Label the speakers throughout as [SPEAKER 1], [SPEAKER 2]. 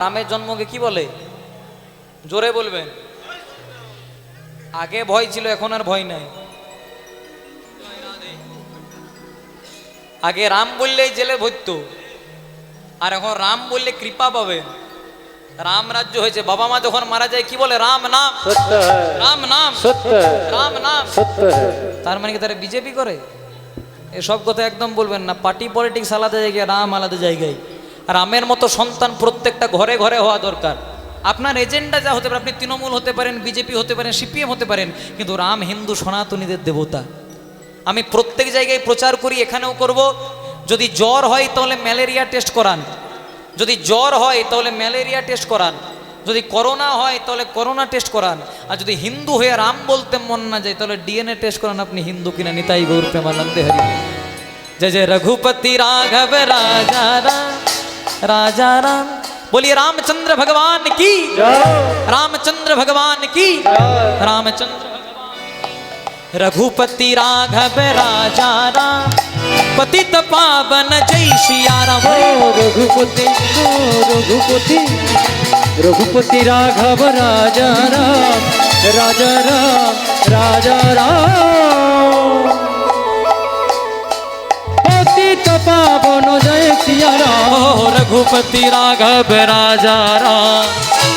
[SPEAKER 1] রামের জন্মকে কি বলে? জোরে বলবেন। আগে ভয় ছিল, এখন আর ভয় নাই। আগে রাম বললেই জেলে ভরতো, আর এখন রাম বললে কৃপা পাবে। রাম রাজ্য হয়েছে। বাবা মা যখন মারা যায় কি বলে? রাম নাম সত্য, রাম নাম সত্য, রাম নাম সত্য। তার মানে কি তারা বিজেপি করে? এসব কথা একদম বলবেন না। পার্টি পলিটিক্স আলাদা জায়গায়, রাম আলাদা জায়গায়। রামের মতো সন্তান প্রত্যেকটা ঘরে ঘরে হওয়া দরকার। আপনার এজেন্ডা যা হতে পারে, আপনি তৃণমূল হতে পারেন, বিজেপি হতে পারেন, সিপিএম হতে পারেন, কিন্তু রাম হিন্দু সনাতনীদের দেবতা। আমি প্রত্যেক জায়গায় প্রচার করি, এখানেও করব। যদি জ্বর হয় তাহলে ম্যালেরিয়া টেস্ট করান, যদি জ্বর হয় তাহলে ম্যালেরিয়া টেস্ট করান, যদি করোনা হয় তাহলে করোনা টেস্ট করান, আর যদি হিন্দু হয়ে রাম বলতে মন না যায় তাহলে ডিএনএ টেস্ট করান আপনি হিন্দু কিনা। নিতাই গৌর প্রেমানন্দে হরি। जय जय रघुपति राघव राजा राम, राजा राम। बोलिए रामचंद्र भगवान की, रामचंद्र भगवान की, रामचंद्र भगवान। रघुपति राघव राजा राम, पतित पावन जय सिया राम।
[SPEAKER 2] रघुपति रघुपति रघुपति राघव राजा राम, राजा राम, राजा राम। पतित पावन जय सिया राम।
[SPEAKER 1] रघुपति राघव राजा राम,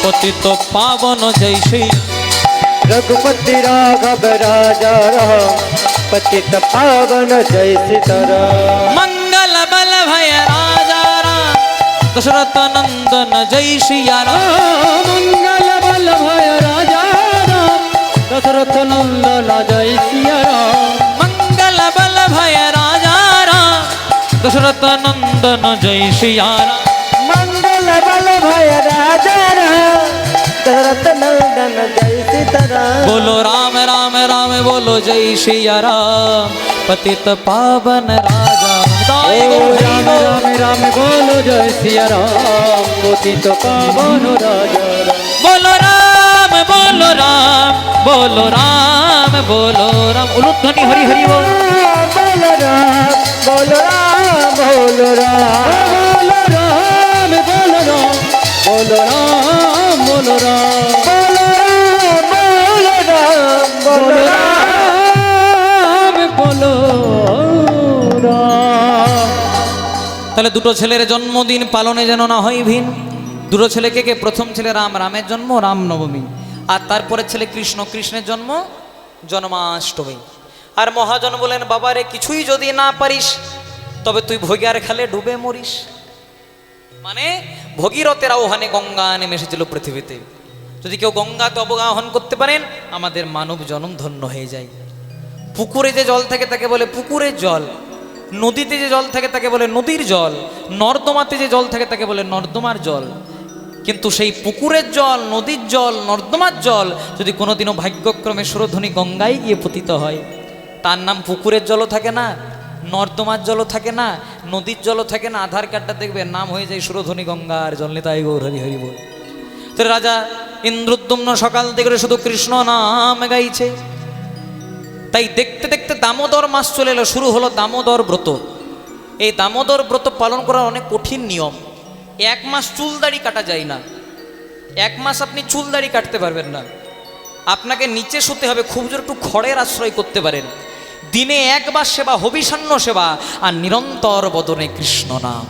[SPEAKER 1] पतित पावन जय श्री।
[SPEAKER 2] रघुपति राघव राजा राम, पतित पावन जय सीताराम।
[SPEAKER 1] मंगल बल भय राजा राम, दशरथ नंदन जय सिया राम।
[SPEAKER 2] मंगल बल भय राजा राम, दशरथ नंदन जय सिया राम।
[SPEAKER 1] मंगल बल भय राजा राम, दशरथ नंदन जय सिया राम।
[SPEAKER 2] मंगल बल भय राजा राम, दशरथ नंदन जय सीताराम।
[SPEAKER 1] बोलो राम राम राम, बोलो जय सिया राम, पतित पावन राजा।
[SPEAKER 2] राम राम राम बोलो जय सिया राम, पतित पावन राजा राम।
[SPEAKER 1] बोलो राम, बोलो राम, बोलो राम, बोलो राम। उलूध्वनि हरि हरि बोल।
[SPEAKER 2] बोलो राम, बोलो राम, बोलो राम, बोलो राम, बोलो राम, बोलो राम, बोलो राम, बोलो राम, बोलो राम, बोलो राम।
[SPEAKER 1] তাহলে দুটো ছেলের জন্মদিন পালনে যেন না হয় ভিন। দুটো ছেলেকে কে? প্রথম ছেলে রাম, রামের জন্ম রামনবমী, আর তারপরে ছেলে কৃষ্ণ, কৃষ্ণের জন্ম জন্মাষ্টমী। আর মহাজন বলেন, বাবারে কিছুই যদি না পারিস তবে তুই ভোগিয়ার খালে ডুবে মরিস। মানে ভগীরথের আহ্বানে গঙ্গা নেমে এসেছিল পৃথিবীতে। যদি কেউ গঙ্গাকে অবগাহন করতে পারেন আমাদের মানব জন্ম ধন্য হয়ে যায়। পুকুরে যে জল থাকে তাকে বলে পুকুরের জল, নদীতে যে জল থাকে তাকে বলে নদীর জল, নর্দমাতে যে জল থাকে তাকে বলে নর্দমার জল। কিন্তু সেই পুকুরের জল, নদীর জল, নর্দমার জল যদি কোনোদিনও ভাগ্যক্রমে সুরধ্বনি গঙ্গায় গিয়ে পতিত হয়, তার নাম পুকুরের জলও থাকে না, নর্দমার জলও থাকে না, নদীর জলও থাকে না, আধার কার্ডটা দেখবে নাম হয়ে যায় সুরধ্বনি গঙ্গার জল। নিতাই গৌর হরি হরি বল। তো রাজা ইন্দ্রদ্যুম্ন সকাল থেকে শুধু কৃষ্ণ নাম গাইছে। তাই দেখতে দেখতে দামোদর মাস চলে এলো, শুরু হলো দামোদর ব্রত। এই দামোদর ব্রত পালন করার অনেক কঠিন নিয়ম। এক মাস চুল দাড়ি কাটা যায় না, এক মাস আপনি চুল দাড়ি কাটতে পারবেন না। আপনাকে নিচে শুতে হবে, খুব জোর একটু খড়ের আশ্রয় করতে পারেন। দিনে একবার সেবা, হবিষান্ন সেবা, আর নিরন্তর বদনে কৃষ্ণ নাম।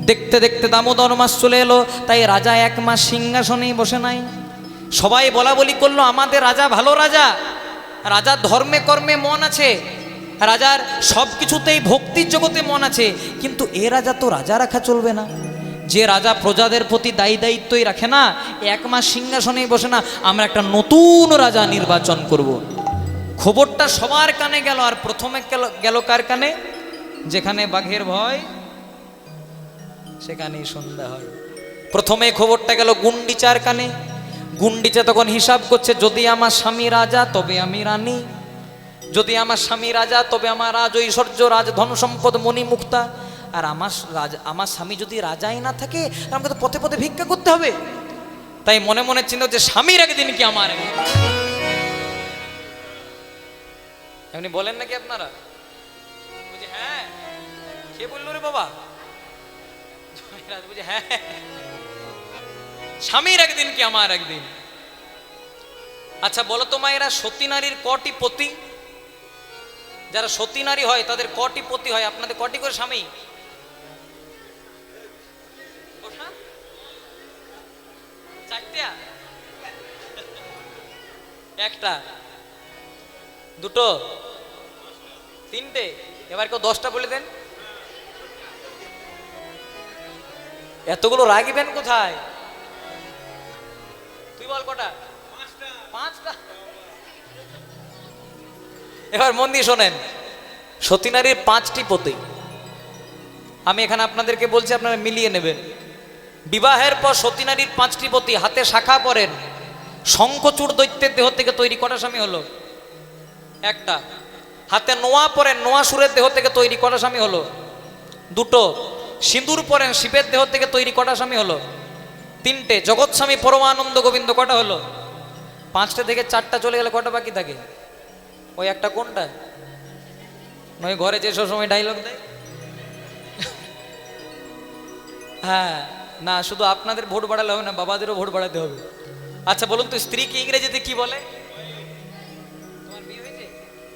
[SPEAKER 1] দেখতে দেখতে দামোদর মাস চলে এলো। তাই রাজা এক মাস সিংহাসনেই বসে নাই। সবাই বলা বলি করলো আমাদের রাজা ভালো রাজা, রাজার ধর্মে কর্মে মন আছে, রাজার সব কিছুতেই ভক্তির জগতে মন আছে, কিন্তু এ রাজা তো রাজা রাখা চলবে না। যে রাজা প্রজাদের প্রতি দায়ী দায়িত্বই রাখে না, এক মাস সিংহাসনেই বসে না, আমরা একটা নতুন রাজা নির্বাচন করব। খবরটা সবার কানে গেল, আর প্রথমে গেল কার কানে? যেখানে বাঘের ভয় সেখানেই সন্ধ্যা হয়। প্রথমে খবরটা গেল গুন্ডিচার কানে। গুন্ডিচা তখন হিসাব করছে, যদি আমার স্বামী রাজা তবে আমি রানী, যদি আমার স্বামী রাজা তবে আমার রাজ ঐশ্বর্য, রাজ ধন সম্পদ, মণি মুক্তা। আর আমার স্বামী যদি রাজাই না থাকে আমাকে তো পথে পথে ভিক্ষা করতে হবে। তাই মনে মনে চিন্তা হচ্ছে স্বামীর একদিন কি আমার একদিন। এমনি বলেন নাকি আপনারা? বুঝি হ্যাঁ, কে বললো রে বাবা? বুঝি হ্যাঁ। স্বামীর একদিন কি আমার একদিন। আচ্ছা বলো তো মায়েরা, সতী নারীর কটি পতি? যারা সতী নারী হয় তাদের কটি পতি হয়? আপনাদের কটি করে স্বামী? চারটা? একটা, দুটো, তিনটে? এবার কেউ 10টা বলে দেন। এতগুলো রাগিবেন কোথায়? তুই বল কটা? 5টা। এবার মন দিয়ে শোনেন, সতী নারীর 5টি পতি। আমি এখানে আপনাদেরকে বলছি, আপনারা মিলিয়ে নেবেন। বিবাহের পর সতী নারীর 5টি পতি। হাতে শাখা পরেন। শঙ্খচূড় দৈত্যের দেহ থেকে তৈরি কটা স্বামী হলো? একটা। হাতে নোয়া পরেন, নোয়া সুরের দেহ থেকে তৈরি কটা স্বামী হলো? দুটো। সিঁদুর পরেন, শিবের দেহ থেকে তৈরি কটা স্বামী হলো? 3টে। জগৎ স্বামী পরমানন্দ গোবিন্দ কটা হলো? 5টে থেকে 4টা চলে গেলে কটা বাকি থাকে? ওই একটা কোনটা? নয় ঘরে যে সব সময় ডায়লগ দেয়। হ্যাঁ, না শুধু আপনাদের ভোট বাড়ালে হবে না, বাবাদেরও ভোট বাড়াতে হবে। আচ্ছা বলুন তো, স্ত্রীকে ইংরেজিতে কি বলে? তোমার বিয়ে হয়েছে?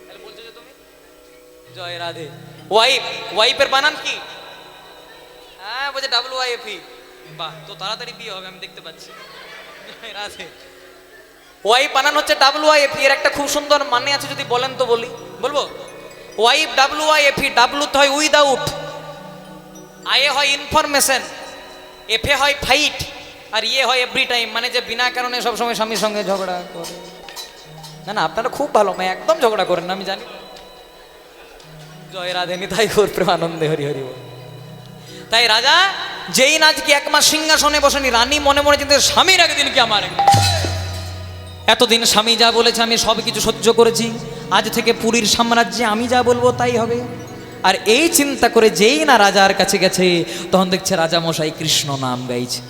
[SPEAKER 1] তাহলে বলছো যে তুমি জয় রাধে। ওয়াইফ, ওয়াইফের বানান কি? হ্যাঁ বলছে WIFE। বাহ, তো তাড়াতাড়ি বিয়ে হবে আমি দেখতে পাচ্ছি। জয় রাধে। ওয়াইফ বানান হচ্ছে WIFE। এর একটা খুব সুন্দর মানে আছে, যদি বলেন তো বলি। বলবো? Wife WIFE। ডাব্লু তো হয় উইদাউট, আইএ হয় ইনফরমেশন, এফে হয় ফাইট, আর ইয়ে হয় এভরি টাইম, মানে যে বিনা কারণে সবসময় স্বামীর সঙ্গে ঝগড়া করে। না না, আপনারা খুব ভালো মেয়ে, একদম ঝগড়া করেন না, আমি জানি। জয় রাধে, নিতাই গৌর প্রেমানন্দে, হরি হরি বল। তাই রাজা যেই নাচকে 1 মাস সিংহাসনে বসেনি, রানী মনে মনে চিন্তা, স্বামীর একদিন কি আমার একদিন। এতদিন স্বামী যা বলেছে আমি সব কিছু সহ্য করেছি, আজ থেকে পুরীর সাম্রাজ্যে আমি যা বলবো তাই হবে। আর এই চিন্তা করে যেই না রাজার কাছে গেছে, তখন দেখছে রাজা মশাই কৃষ্ণ নাম গাইছে।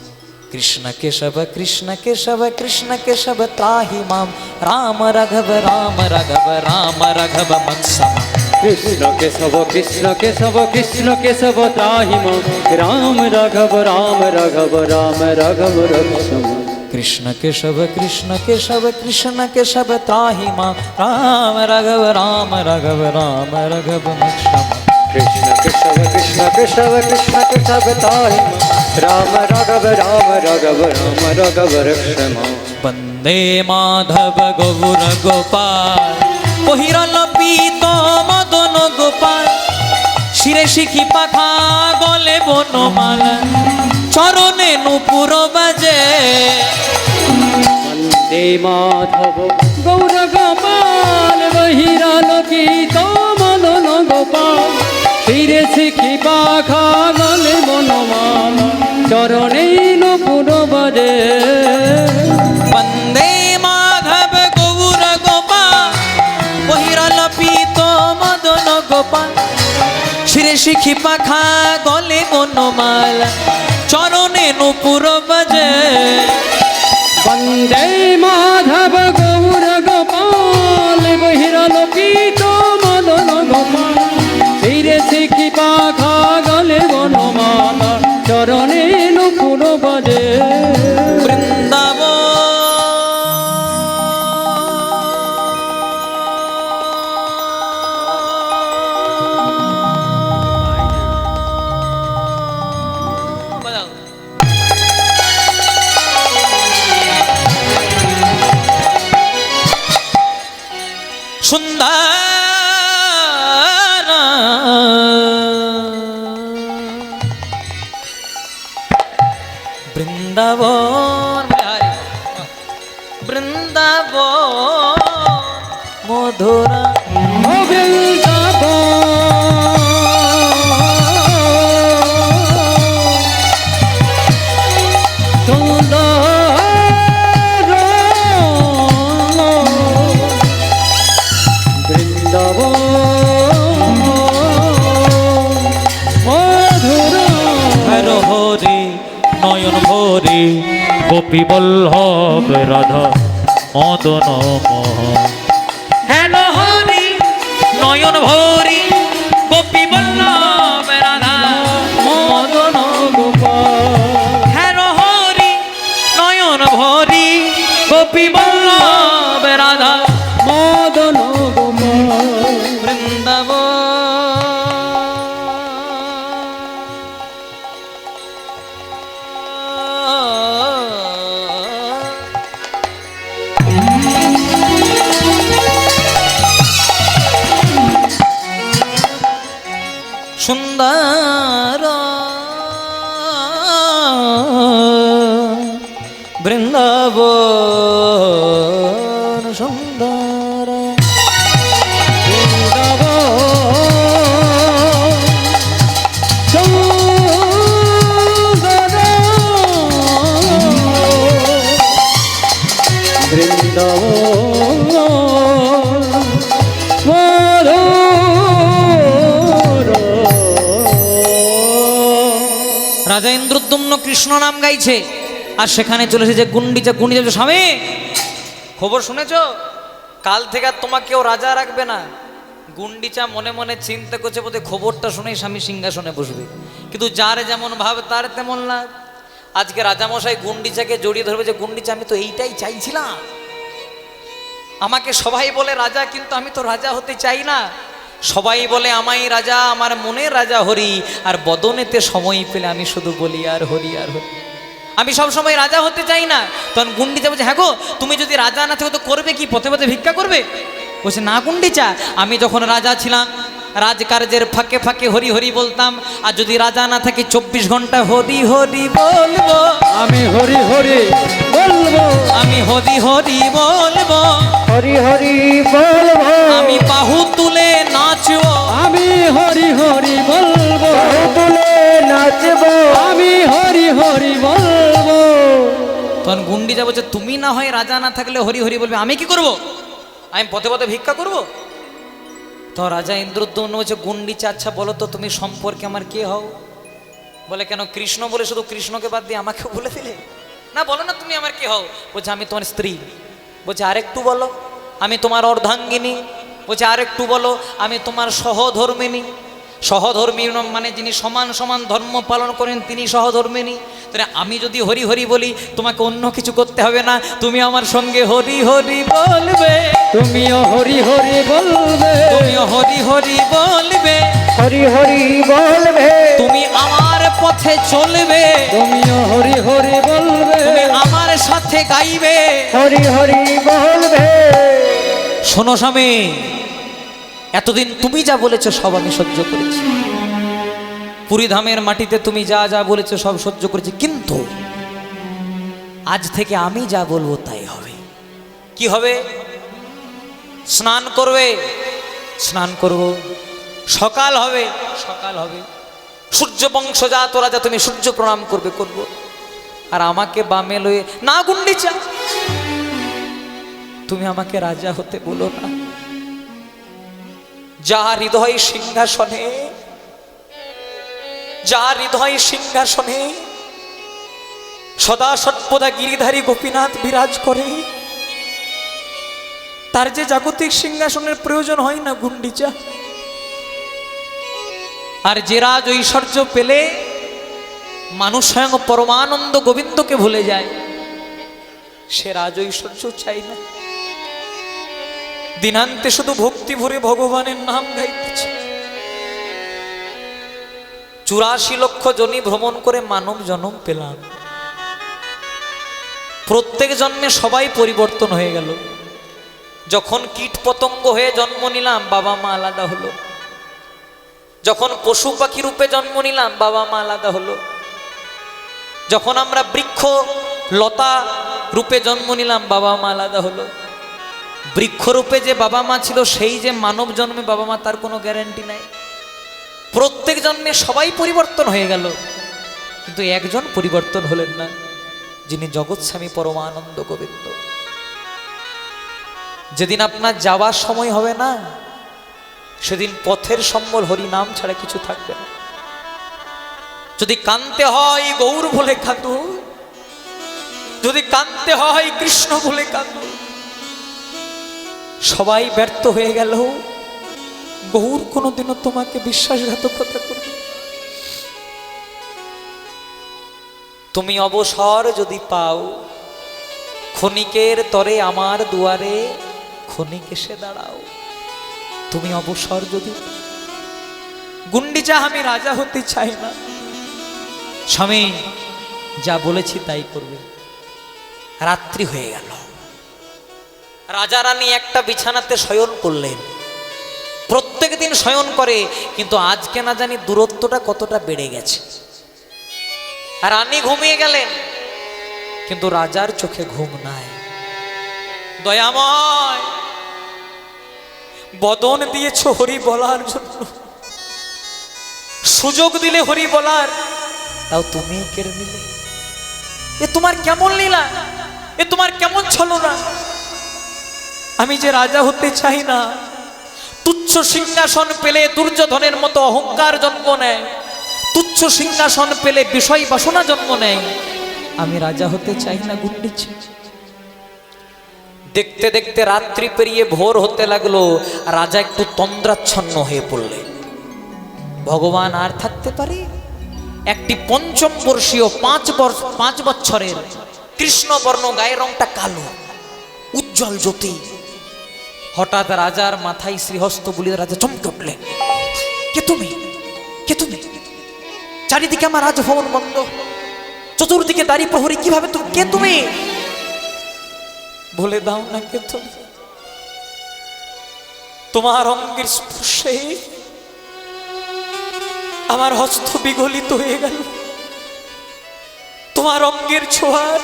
[SPEAKER 1] কৃষ্ণ কেশব কৃষ্ণ কেশব কৃষ্ণ কেশব ত্রাহি মাম, রাম রাঘব রাম রাঘব রাম রাঘব মৎসম।
[SPEAKER 2] কৃষ্ণ কেশব কৃষ্ণ কেশব কৃষ্ণ কেশব ত্রাহি মাম, রাম রাঘব রাম রাঘব রাম রাঘব রক্ষম।
[SPEAKER 1] কৃষ্ণ কেশব কৃষ্ণ কেশব কৃষ্ণ কেশব ত্রাহি মাম, রাম রাঘব রাম রাঘব রাম রাঘব মৎসম।
[SPEAKER 2] কৃষ্ণ কেশব কৃষ্ণ কেশব কৃষ্ণ কেশব ত্রাহি মাম, রাম রাঘব রাম রাঘব রাম রাঘব রক্ষম।
[SPEAKER 1] বন্দে মাধব গৌর গোপাল, বহিরল পীত মদন গোপাল, শিরে শিখি পাখা গলে বনমালা, চরণে নূপুর বাজে।
[SPEAKER 2] বন্দে মাধব গৌর গোপাল, বহিরালোকিত মদন গোপাল, শিরে শিখি পাখা গলে বনমালা, চরণে নূপুর বাজে।
[SPEAKER 1] বন্দে মাধব গৌর গোপাল, বহিরল পীত মদন গোপাল, শিরে শিখি পাখা গলে বনমালা, চরণে নূপুর বাজে।
[SPEAKER 2] বন্দে মাধব গৌর গোপাল, বহিরালোকিত মদন গোপাল, শিরে শিখি পাখা গলে বনমালা, চরণে নূপুর বাজে।
[SPEAKER 1] বৃন্দাবন বাজাও। সুন্দর বৃন্দাবন, বৃন্দাবন মধুরা, নয়ন ভরে গোপী বল্লভ রাধা মদন মোহন। হ্যালো হরি নয়ন ভরি গোপী বল্লভ রাধা মদন গোপাল। হ্যালো হরি
[SPEAKER 2] গোপী বল্লভ রাধা মদন গোপাল
[SPEAKER 1] বৃন্দাবন সুন্দর বৃন্দাবন সুন্দর রাজা ইন্দ্রদ্যুম্ন কৃষ্ণ নাম গাইছে আর সেখানে চলে এসেছে গুন্ডিচা। গুন্ডিচা স্বামী খবর শুনেছ, কাল থেকে আর তোমাকে কেউ রাজা রাখবে না। গুন্ডিচা মনে মনে চিন্তা করছে, বোধহয় খবরটা শুনেই স্বামী সিংহাসনে বসবে, কিন্তু যার যেমন ভাব তার তেমন লাগ। আজকে রাজামশাই গুন্ডিচাকে জড়িয়ে ধরবে যে গুন্ডিচা আমি তো এইটাই চাইছিলাম, আমাকে সবাই বলে রাজা, কিন্তু আমি তো রাজা হতে চাই না। সবাই বলে আমাই রাজা, আমার মনে রাজা হরি, আর বদনেতে সময় পেলে আমি শুধু বলি আর হরি আর হরি। আমি সব সময় রাজা হতে চাই না। তখন গুন্ডিচা বলছে, হ্যাঁ গো, তুমি যদি রাজা না থাকো তো করবে কি, পথে পথে ভিক্ষা করবে? বলছে, না গুন্ডিচা, আমি যখন রাজা ছিলাম রাজকার্যের ফাঁকে ফাঁকে হরি হরি বলতাম, আর যদি রাজা না থাকে 24 ঘন্টা হরি হরি বলবো।
[SPEAKER 2] আমি হরি হরি বলবো,
[SPEAKER 1] আমি হরি হরি বলবো,
[SPEAKER 2] হরি হরি বলবো,
[SPEAKER 1] আমি বাহু তুলে নাচবো,
[SPEAKER 2] আমি হরি হরি বলবো, তুলে নাচবো, আমি হরি হরি বলবো।
[SPEAKER 1] তখন গুন্ডিচা বলছে, তুমি না হয় রাজা না থাকলে হরি হরি বলবে, আমি কি করব? আমি পথে পথে ভিক্ষা করব? তো রাজা ইন্দ্রদ্যুম্ন বলছে, গুন্ডিচা আচ্ছা বলো তো তুমি সম্পর্কে আমার কে হও? বলে, কেন কৃষ্ণ বলে শুধু কৃষ্ণকে বাদ দিয়ে আমাকেও বলে দিলে? না, বলো না তুমি আমার কে হও। বলছে, আমি তোমার স্ত্রী। বলছে, আরেকটু বলো। আমি তোমার অর্ধাঙ্গিনী। বলছে, আরেকটু বলো। আমি তোমার সহধর্মিনী। সহধর্মী মানে যিনি সমান সমান ধর্ম পালন করেন তিনি সহধর্মিনী। তাহলে আমি যদি হরি হরি বলি তোমাকে অন্য কিছু করতে হবে না, তুমি আমার সঙ্গে হরি হরি বলবে,
[SPEAKER 2] তুমিও হরি হরি বলবে,
[SPEAKER 1] তুমিও হরি হরি বলবে,
[SPEAKER 2] হরি হরি বলবে,
[SPEAKER 1] তুমি আমার পথে চলবে,
[SPEAKER 2] তুমিও হরি হরি বলবে,
[SPEAKER 1] তুমি আমার সাথে গাইবে,
[SPEAKER 2] হরি হরি বলবে।
[SPEAKER 1] শোনো স্বামী, এতদিন তুমি যা বলেছো সব আমি সহ্য করেছি, পুরীধামের মাটিতে তুমি যা যা বলেছো সব সহ্য করেছি, কিন্তু আজ থেকে আমি যা বলবো তাই হবে। কি হবে? স্নান করবে, স্নান করব, সকাল হবে, সকাল হবে, সূর্য বংশজাত রাজা তুমি সূর্য প্রণাম করবে, করব, আর আমাকে বামে লয়ে, না গুন্ডিচা, তুমি আমাকে রাজা হতে বলো না। যার হৃদয় সিংহাসনে, যার হৃদয় সিংহাসনে সদা সর্বদা গিরিধারী গোপীনাথ বিরাজ করে, তার যে জাগতিক সিংহাসনের প্রয়োজন হয় না গুন্ডিচা। আর যে রাজ ঐশ্বর্য পেলে মানুষ স্বয়ং পরমানন্দ গোবিন্দকে ভুলে যায়, সে রাজ ঐশ্বর্য চাই না, দিনান্তে শুধু ভক্তি ভরে ভগবানের নাম গাইতেছে। 84 লক্ষ জনি ভ্রমণ করে মানব জন্ম পেলাম, প্রত্যেক জন্মে সবাই পরিবর্তন হয়ে গেল। যখন কীট পতঙ্গ হয়ে জন্ম নিলাম বাবা মা আলাদা হলো, যখন পশু পাখি রূপে জন্ম নিলাম বাবা মা আলাদা হলো, যখন আমরা বৃক্ষ লতা রূপে জন্ম নিলাম বাবা মা আলাদা হলো। বৃক্ষরূপে যে বাবা মা ছিল সেই যে মানব জন্মে বাবা মা, তার কোনো গ্যারান্টি নাই। প্রত্যেক জন্মে সবাই পরিবর্তন হয়ে গেল, কিন্তু একজন পরিবর্তন হলেন না, যিনি জগৎস্বামী পরমানন্দ গোবিন্দ। যেদিন আপনার যাওয়ার সময় হবে না, সেদিন পথের সম্বল হরি নাম ছাড়া কিছু থাকবে না। যদি কাঁদতে হয় গৌর বলে কাঁদো, যদি কাঁদতে হয় কৃষ্ণ বলে কাঁদো। সবাই ব্যর্থ হয়ে গেল, গৌর কোনোদিনও তোমাকে বিশ্বাসঘাতকতা করবে। তুমি অবসর যদি পাও, ক্ষণিকের তরে আমার দুয়ারে ক্ষণিক এসে দাঁড়াও, তুমি অবসর যদি। গুন্ডিচা, আমি রাজা হতে চাই না। স্বামী, যা বলেছি তাই করবে। রাত্রি হয়ে গেল, রাজা রানী একটা বিছানাতে শয়ন করলেন। প্রত্যেক দিন শয়ন করে, কিন্তু আজকে না জানি দূরত্বটা কতটা বেড়ে গেছে। রানী ঘুমিয়ে গেলেন, কিন্তু রাজার চোখে ঘুম নাই। দয়াময়, বদন দিয়েছ হরি বলার জন্য, সুযোগ দিলে হরি বলার, তাও তুমি কেড়ে নিলে। এ তোমার কেমন লীলা, এ তোমার কেমন ছলনা। আমি যে রাজা হতে চাই না, তুচ্ছ সিংহাসন পেলে দুর্যোধনের মতো অহংকার জন্ম নেয়, তুচ্ছ সিংহাসন পেলে বিষয় বাসনা জন্ম নেয়। আমি রাজা হতে চাই না গুন্ডিচা। দেখতে দেখতে রাত্রি পেরিয়ে ভোর হতে লাগলো। রাজা একটু তন্দ্রাচ্ছন্ন হয়ে পড়লেন। ভগবান আর থাকতে পারে? একটি পঞ্চম বর্ষীয় 5 বছরের কৃষ্ণবর্ণ, গায়ের রংটা কালো, উজ্জ্বল জ্যোতি। হঠাৎ রাজার মাথায় শ্রীহস্ত বুলিয়ে রাজা চমকে উঠলেন। কে তুমি? কে তুমি? চারিদিকে আমার রাজভবন বন্ধ, চতুর্দিকে দাড়ি প্রহরী, কিভাবে তুমি? কে তুমি? বলে দাও না কে তুমি। তোমার অঙ্গের স্পর্শে আমার হস্ত বিগলিত হয়ে গেল, তোমার অঙ্গের ছোঁয়ার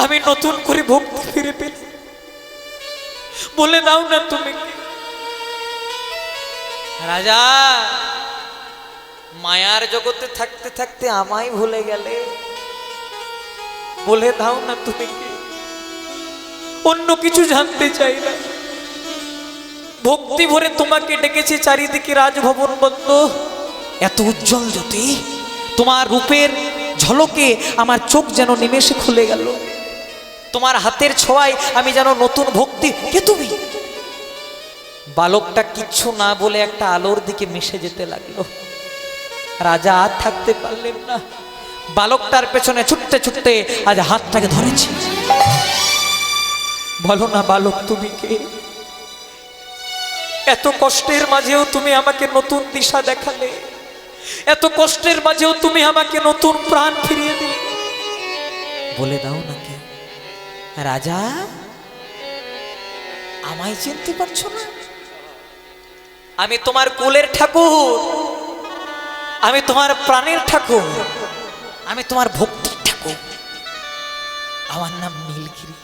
[SPEAKER 1] আমি নতুন করে ভক্তি ফিরে পেলাম। বলে দাও না তুমি। রাজা, মায়ার জগতে থাকতে থাকতে আমায় ভুলে গেলে। বলে দাও না তুমি কে। অন্য কিছু জানতে চাই না, ভক্তি ভরে তোমাকে ডেকেছি। চারিদিকে রাজভবন বন্ধ, এত উজ্জ্বল জ্যোতি, তোমার রূপের ঝলকে আমার চোখ যেন নিমেষে খুলে গেল। তোমার হাতের ছোঁয়ায় আমি যেন নতুন ভক্তি। কে তুমি? বালকটা কিচ্ছু না বলে একটা আলোর দিকে মিশে যেতে লাগলো। রাজা আর থাকতে পারলেন না, বালকটার পেছনে ছুটতে ছুটতে আজ হাতটাকে ধরেছি। বলো না বালক, তুমি কে? এত কষ্টের মাঝেও তুমি আমাকে নতুন দিশা দেখালে, এত কষ্টের মাঝেও তুমি আমাকে নতুন প্রাণ ফিরিয়ে দিলে। বলে দাও না কে। রাজা, আমায় চিনতে পারছো না? আমি তোমার কুলের ঠাকুর, আমি তোমার প্রাণের ঠাকুর, আমি তোমার ভক্তির ঠাকুর। আমার নাম নীলগিরি,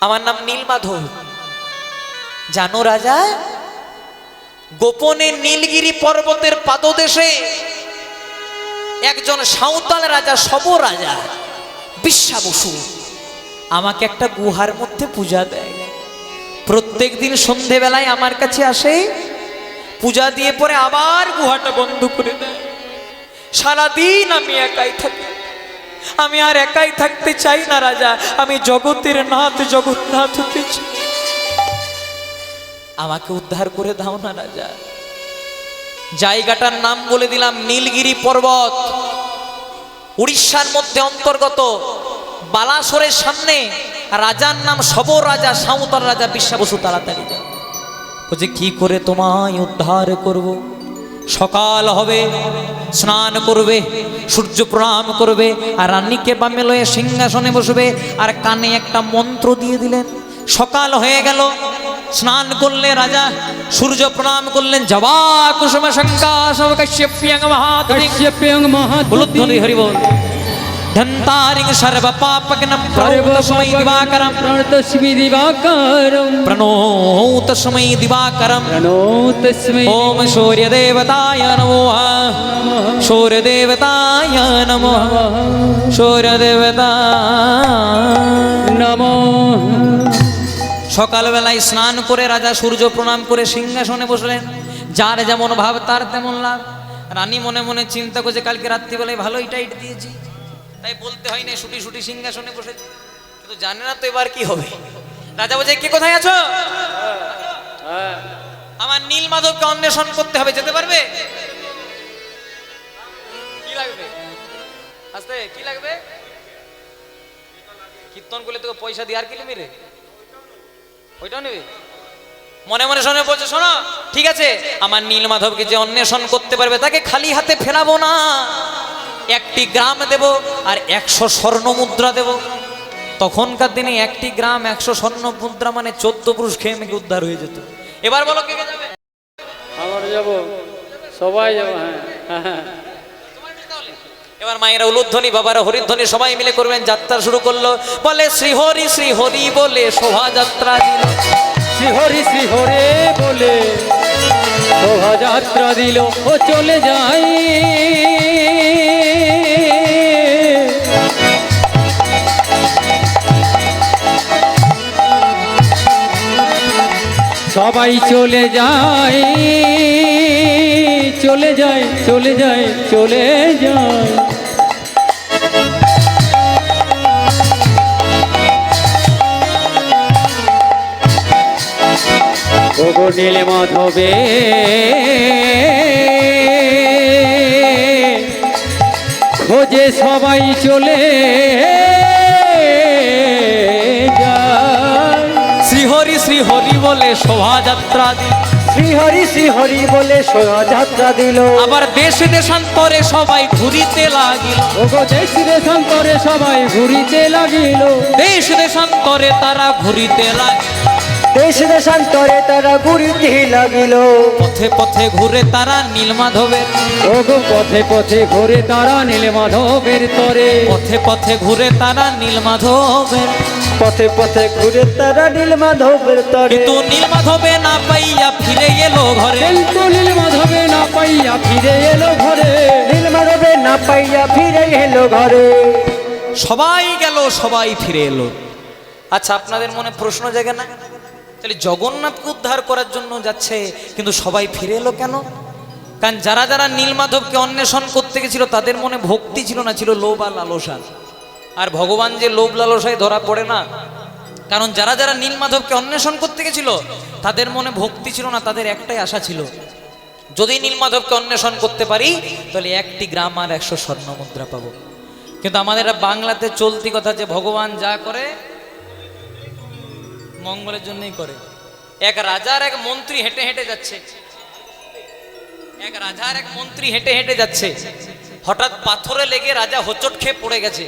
[SPEAKER 1] আমার নাম নীলমাধব। জানো রাজা, গোপনে নীলগিরি পর্বতের পাদদেশে একজন সাঁওতাল রাজা, শব রাজা বিশ্বাবসু, আমাকে একটা গুহার মধ্যে পূজা দেয়। প্রত্যেক দিন সন্ধেবেলায় আমার কাছে আসে, পূজা দিয়ে পরে আবার গুহাটা বন্ধ করে দেয়। সারাদিন আমি একাই থাকি। আমি আর একাই থাকতে চাই না রাজা, আমি জগতের নাথ, জগন্নাথ হতে চাই। আমাকে উদ্ধার করে দাও না রাজা। জায়গাটার নাম বলে দিলাম নীলগিরি পর্বত, উড়িষ্যার মধ্যে অন্তর্গত। বালাসোরের সামনে রাজার নাম শব রাজা, সাঁওতাল রাজা বিশ্বাবসু। তাড়াতাড়ি যাও। বলছে কি করে তোমায় উদ্ধার করব? সকাল হবে, স্নান করবে, সূর্য প্রণাম করবে, আর রানীকে বামে লয়ে সিংহাসনে বসবে, আর কানে একটা মন্ত্র দিয়ে দিলেন। সকাল হয়ে গেল, স্নান করলে রাজা, সূর্য প্রণাম করলেন। জবা কুসুম শঙ্কাশব কাশ্যপ্যং মহাত্মা হরি বল। ধন্তারিং সর্ব পাপগ্নম প্রণতস্मै দিবাকরম,
[SPEAKER 2] প্রণতস্मै দিবাকরম,
[SPEAKER 1] প্রণতস্मै দিবাকরম,
[SPEAKER 2] প্রণতস্मै।
[SPEAKER 1] ওম সূর্য দেবতায় নমঃ, সূর্য দেবতায় নমঃ, সূর্য দেবতায়
[SPEAKER 2] নমঃ।
[SPEAKER 1] সকালবেলায় স্নান করে রাজা সূর্য প্রণাম করে সিংহাসনে বসলেন। যার যেমন ভাব তার তেমন লাভ। রানী মনে মনে চিন্তা করছে, কালকে রাত্রিবেলায় ভালোই টাইট দিয়েছি, তাই বলতে হয় না শুটি শুটি সিংহাসনে বসেছে, কিন্তু জানে না তো এবার কি হবে। রাজা বলছে, কে কোথায় আছো? আমার নীলমাধবকে অন্বেষণ করতে হবে, যেতে পারবে? কি লাগবে? আস্তে, কি লাগবে? কীর্তন করলে তোকে পয়সা দিয়ে আর কি নেবে রে? ওইটাও নেবে? মনে মনে শোনে বলছে, শোনো ঠিক আছে, আমার নীলমাধবকে যে অন্বেষণ করতে পারবে তাকে খালি হাতে ফেরাবো না, 1টি গ্রাম দেব আর 100 স্বর্ণ মুদ্রা দেব। তখনকার দিনে 1টি গ্রাম 100 স্বর্ণ মুদ্রা মানে 14 পুরুষ খেয়ে মেঘে উদ্ধার হয়ে যেত। এবার বলো কে কে যাবে?
[SPEAKER 2] আমরা যাব, সবাই যাবো। হ্যাঁ,
[SPEAKER 1] এবার মায়েরা উলুধ্বনি, বাবারা হরিধ্বনি সবাই মিলে করবেন। যাত্রা শুরু করলো, বলে শ্রী হরি বলে শোভাযাত্রা দিল।
[SPEAKER 2] শ্রী হরে বলে শোভাযাত্রা দিল ও চলে যাই। সবাই চলে যায়, চলে যায়, চলে যায়, চলে যায়। ওগো নীলমাধবে খোঁজে সবাই চলে যায়।
[SPEAKER 1] শ্রী হরি বলে শোভাযাত্রা দিল।
[SPEAKER 2] শ্রী হরি বলে শোভাযাত্রা দিল।
[SPEAKER 1] আবার দেশ দেশান্তরে সবাই ঘুরিতে লাগিল।
[SPEAKER 2] ওগো দেশ দেশান্তরে সবাই ঘুরিতে লাগিল।
[SPEAKER 1] দেশ দেশান্তরে তারা ঘুরিতে লাগিল।
[SPEAKER 2] দেশ দেশান্তরে তারা ঘুরিতে লাগিল।
[SPEAKER 1] পথে পথে ঘুরে তারা নীলমাধবের,
[SPEAKER 2] ওগো পথে পথে ঘুরে তারা নীলমাধবের তরে।
[SPEAKER 1] পথে পথে ঘুরে তারা নীলমাধবের,
[SPEAKER 2] পথে পথে ঘুরে তারা নীলমাধবের তরে।
[SPEAKER 1] কিন্তু নীলমাধবে না পাইয়া ফিরে এলো ঘরে।
[SPEAKER 2] কিন্তু নীলমাধবে না পাইয়া ফিরে এলো ঘরে। নীলমাধবে না পাইয়া ফিরে এলো ঘরে।
[SPEAKER 1] সবাই গেল, সবাই ফিরে এলো। আচ্ছা, আপনাদের মনে প্রশ্ন জাগে না, তাহলে জগন্নাথকে উদ্ধার করার জন্য যাচ্ছে কিন্তু সবাই ফিরে এলো কেন? কারণ যারা যারা নীলমাধবকে অন্বেষণ করতে গেছিল তাদের মনে ভক্তি ছিল না, ছিল লোভ আর লালসা। আর ভগবান যে লোভ লালসায় ধরা পড়ে না, কারণ যারা যারা নীলমাধবকে অন্বেষণ করতে গেছিল তাদের মনে ভক্তি ছিল না, তাদের একটাই আশা ছিল, যদি নীলমাধবকে অন্বেষণ করতে পারি তাহলে 1টি গ্রাম আর 100 স্বর্ণ মুদ্রা পাবো। কিন্তু আমাদের বাংলাতে চলতি কথা যে ভগবান যা করে মঙ্গলের জন্যই করে। এক রাজার এক মন্ত্রী হেঁটে হেঁটে যাচ্ছে, এক রাজার এক মন্ত্রী হেঁটে হেঁটে যাচ্ছে, হঠাৎ পাথরে লেগে রাজা হোঁচট খেয়ে পড়ে গেছে,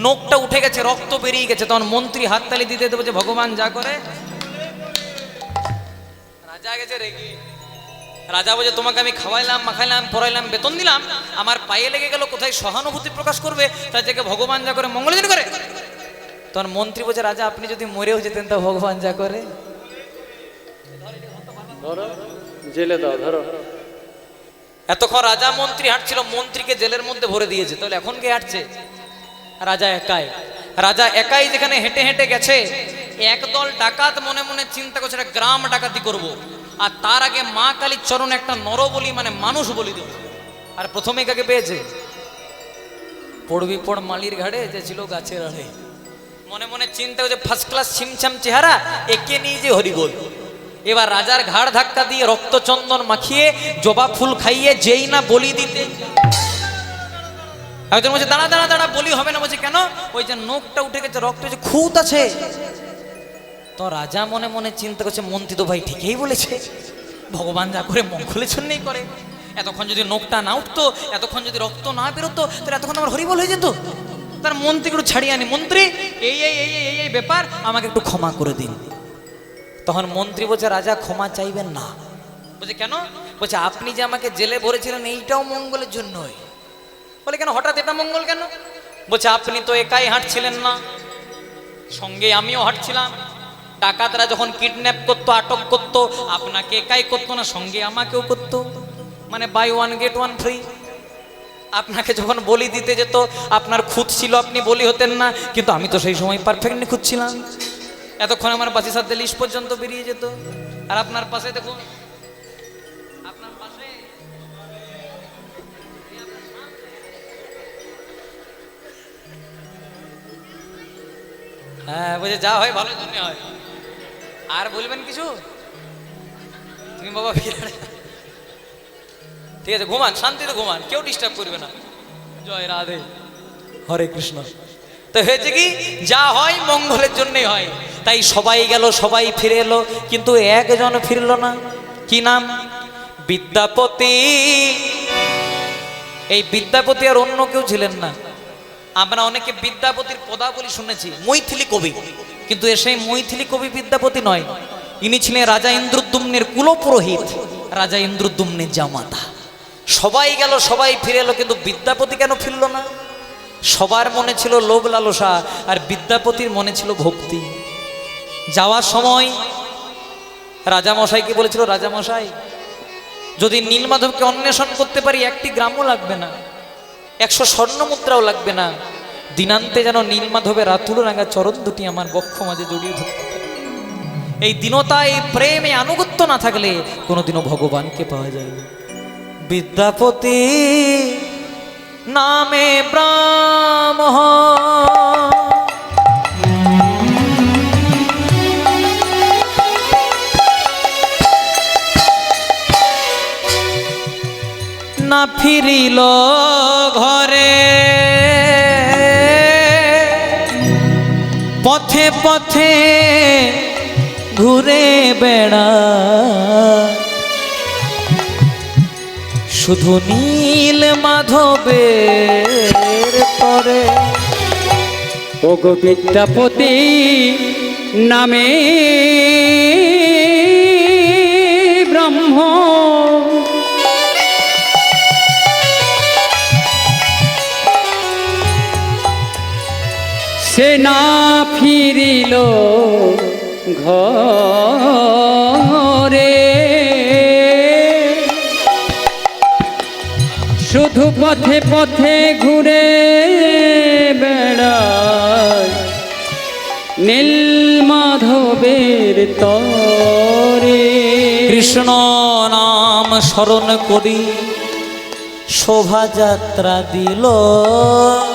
[SPEAKER 1] নোকটা উঠে গেছে, রক্ত বেরিয়ে গেছে। তখন মন্ত্রী হাততালি দিতে দেবো যে ভগবান যা করে। রাজা গেছে রেগে, রাজা বলছে তোমাকে আমি খাওয়াইলাম, মাখাইলাম, পড়াইলাম, বেতন দিলাম, আমার পায়ে লেগে গেল, কোথায় সহানুভূতি প্রকাশ করবে? তার জায়গায় ভগবান যা করে মঙ্গলের জন্য করে। তখন মন্ত্রী বলছে রাজা আপনি যদি মরেও যেতেন তা ভগবান যা করে।
[SPEAKER 2] ধরো, জেলে দাও, ধরো।
[SPEAKER 1] এতক্ষণ রাজা মন্ত্রী হাঁটছিল, মন্ত্রীকে জেলের মধ্যে ভরে দিয়েছে, তাহলে এখন কে হাঁটছে? রাজা একাই। রাজা একাই যেখানে হেঁটে হেঁটে গেছে, একদল ডাকাত মনে মনে চিন্তা করছে একটা গ্রাম ডাকাতি করব, আর তার আগে মা কালীর চরণে একটা নরবলি মানে মানুষ বলি দেব। আর প্রথমে কাকে পেয়েছে? পড়বি পড় মালির ঘাড়ে যে ছিল গাছের আড়ে। মনে মনে চিন্তা করছে ফার্স্ট ক্লাস ছিমছাম চেহারা, একে নিয়ে যে হরি বল। এবার রাজার ঘাড় ধাক্কা দিয়ে রক্ত চন্দন মাখিয়ে জবা ফুল খাইয়ে যেই না বলি দিতে, একজন বলছে দাঁড়া দাঁড়া দাঁড়া, বলি হবে না। বলছে কেন? ওই যে নোকটা উঠে গেছে, রক্ত যে খুঁত আছে। তো রাজা মনে মনে চিন্তা করছে মন্ত্রী তো ভাই ঠিকই বলেছে, ভগবান যা করে মঙ্গলের জন্যই করে। এতক্ষণ যদি নোকটা না উঠতো, এতক্ষণ যদি রক্ত না বেরোতো, তাহলে এতক্ষণ আমার হরিবল হয়ে যেত। তার মন্ত্রীকে একটু ছাড়িয়ে আনি, মন্ত্রী এই এই এই এই এই ব্যাপার, আমাকে একটু ক্ষমা করে দিন। তখন মন্ত্রী বলছে রাজা ক্ষমা চাইবেন না। বলছে কেন? বলছে আপনি যে আমাকে জেলে ভরেছিলেন এইটাও মঙ্গলের জন্যই। বলে কেন হঠাৎ এটা মঙ্গল কেন? বলছে আপনি তো একাই হাঁটছিলেন না, সঙ্গে আমিও হাঁটছিলাম। ডাকাতরা যখন কিডন্যাপ করতো, আটক করতো, আপনাকে একাই করতো না, সঙ্গে আমাকেও করতো, মানে buy one get one free. আপনাকে যখন বলি দিতে যেত, আপনার খুঁত ছিল, আপনি বলি হতেন না, কিন্তু আমি তো সেই সময় পারফেক্টলি খুঁজছিলাম। এতক্ষণ আমার বাসি সাথে লিস্ট পর্যন্ত বেরিয়ে যেত। আর আপনার পাশে দেখুন, আপনার পাশে হ্যাঁ বুঝে যা হয় ভালোর জন্য হয়। আর বলবেন কিছু? তুমি বাবা ঠিক আছে, ঘুমান, শান্তিতে ঘুমান, কেউ ডিস্টার্ব করবে না। জয় রাধে, হরে কৃষ্ণ। তো হয়েছে কি, যা হয় মঙ্গলের জন্যই হয়। তাই সবাই গেল, সবাই ফিরে এলো, কিন্তু একজন ফিরল না। কি নাম? বিদ্যাপতি। এই বিদ্যাপতি আর অন্য কেউ ছিলেন না। আমরা অনেকে বিদ্যাপতির পদাবলী শুনেছি, মৈথিলি কবি, কিন্তু সেই মৈথিলি কবি বিদ্যাপতি নয়। ইনি ছিলেন রাজা ইন্দ্রদ্যুম্নের কুলপুরোহিত, রাজা ইন্দ্রদ্যুম্নের জামাতা। সবাই গেল, সবাই ফিরে এলো, কিন্তু বিদ্যাপতি কেন ফিরল না? সবার মনে ছিল লোভ লালসা, আর বিদ্যাপতির মনে ছিল ভক্তি। যাওয়ার সময় রাজামশাইকে বলেছিল, রাজামশাই যদি নীলমাধবকে অন্বেষণ করতে পারি, একটি গ্রামও লাগবে না, 100 স্বর্ণ মুদ্রাও লাগবে না, দিনান্তে যেন নীলমাধবের আতুল রাঙা চরণ দুটি আমার বক্ষ মাঝে জড়িয়ে ধরতে পারি। এই দীনতা, এই প্রেম, এই আনুগত্য না থাকলে কোনোদিনও ভগবানকে পাওয়া যায় না। বিদ্যাপতি নামে ব্রাহ্মণ, না ফিরিল ঘরে, পথে পথে ঘুরে বেড়া, শুধু নীল মাধবের পরে।
[SPEAKER 2] ওগো বিদ্যাপতি নামে ব্রহ্ম, সে না ফিরিল ঘরে, শুধু পথে পথে ঘুরে বেড়ায়, নীল মাধবের তরে।
[SPEAKER 1] কৃষ্ণ নাম স্মরণ করি শোভাযাত্রা দিল,